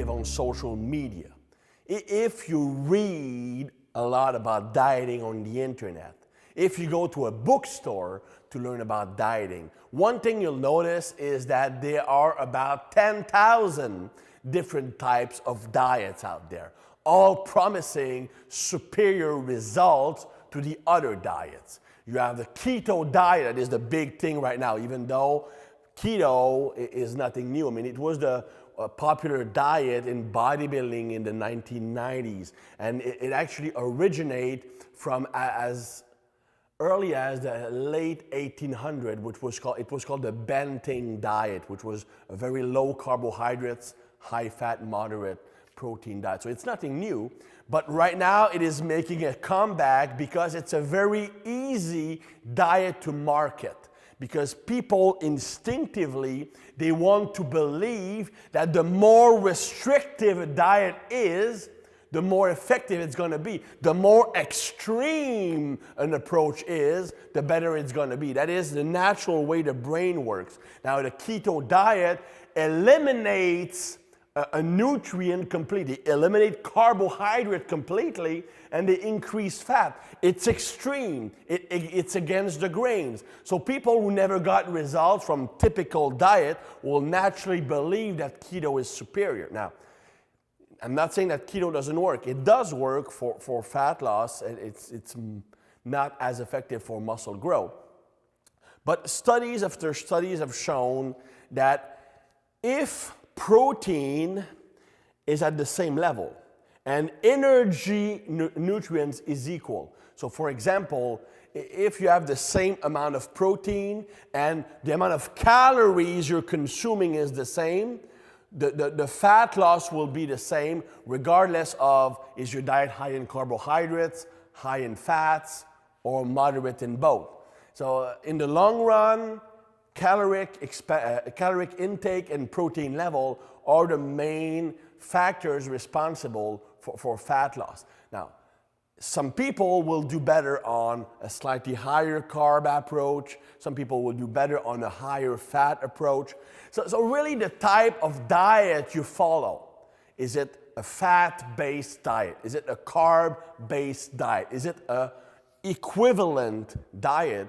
active on social media, if you read a lot about dieting on the internet, if you go to a bookstore to learn about dieting, one thing you'll notice is that there are about 10,000 different types of diets out there, all promising superior results to the other diets. You have the keto diet, that is the big thing right now, even though keto is nothing new. I mean, it was the popular diet in bodybuilding in the 1990s, and it actually originated from as early as the late 1800s, which was called the Banting diet, which was a very low carbohydrates, high fat, moderate protein diet. So it's nothing new, but right now it is making a comeback because it's a very easy diet to market. Because people instinctively, they want to believe that the more restrictive a diet is, the more effective it's going to be. The more extreme an approach is, the better it's going to be. That is the natural way the brain works. Now, the keto diet eliminates a nutrient completely, eliminate carbohydrate completely, and they increase fat. It's extreme. It's against the grains. So people who never got results from typical diet will naturally believe that keto is superior. Now, I'm not saying that keto doesn't work. It does work for fat loss, and it's not as effective for muscle growth. But studies after studies have shown that if protein is at the same level and energy nutrients is equal. So for example, if you have the same amount of protein and the amount of calories you're consuming is the same, the fat loss will be the same regardless of is your diet high in carbohydrates, high in fats, or moderate in both. So in the long run, caloric intake and protein level are the main factors responsible for fat loss. Now, some people will do better on a slightly higher carb approach. Some people will do better on a higher fat approach. So really the type of diet you follow, is it a fat-based diet? Is it a carb-based diet? Is it an equivalent diet?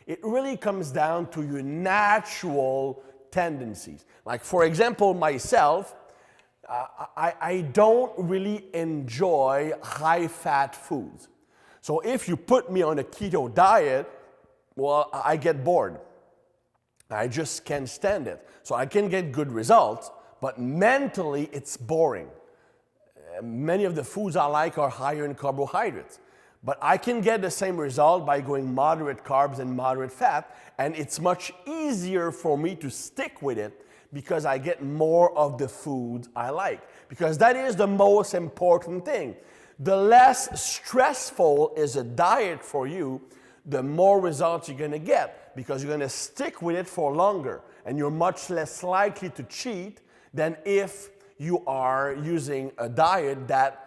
It really comes down to your natural tendencies. Like for example, myself, I don't really enjoy high-fat foods. So if you put me on a keto diet, well, I get bored. I just can't stand it. So I can get good results, but mentally it's boring. Many of the foods I like are higher in carbohydrates. But I can get the same result by going moderate carbs and moderate fat, and it's much easier for me to stick with it because I get more of the foods I like. Because that is the most important thing. The less stressful is a diet for you, the more results you're going to get, because you're going to stick with it for longer, and you're much less likely to cheat than if you are using a diet that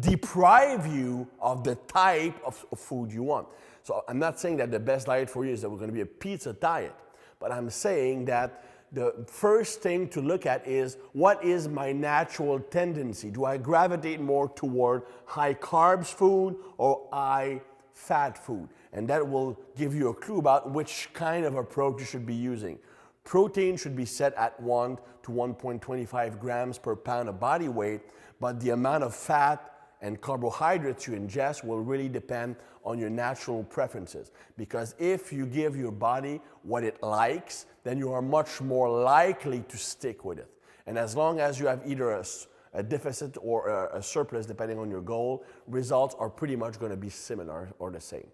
deprive you of the type of food you want. So I'm not saying that the best diet for you is that we're going to be a pizza diet, but I'm saying that the first thing to look at is what is my natural tendency? Do I gravitate more toward high carbs food or high fat food? And that will give you a clue about which kind of approach you should be using. Protein should be set at 1 to 1.25 grams per pound of body weight, but the amount of fat and carbohydrates you ingest will really depend on your natural preferences. Because if you give your body what it likes, then you are much more likely to stick with it. And as long as you have either a deficit or a surplus, depending on your goal, results are pretty much going to be similar or the same.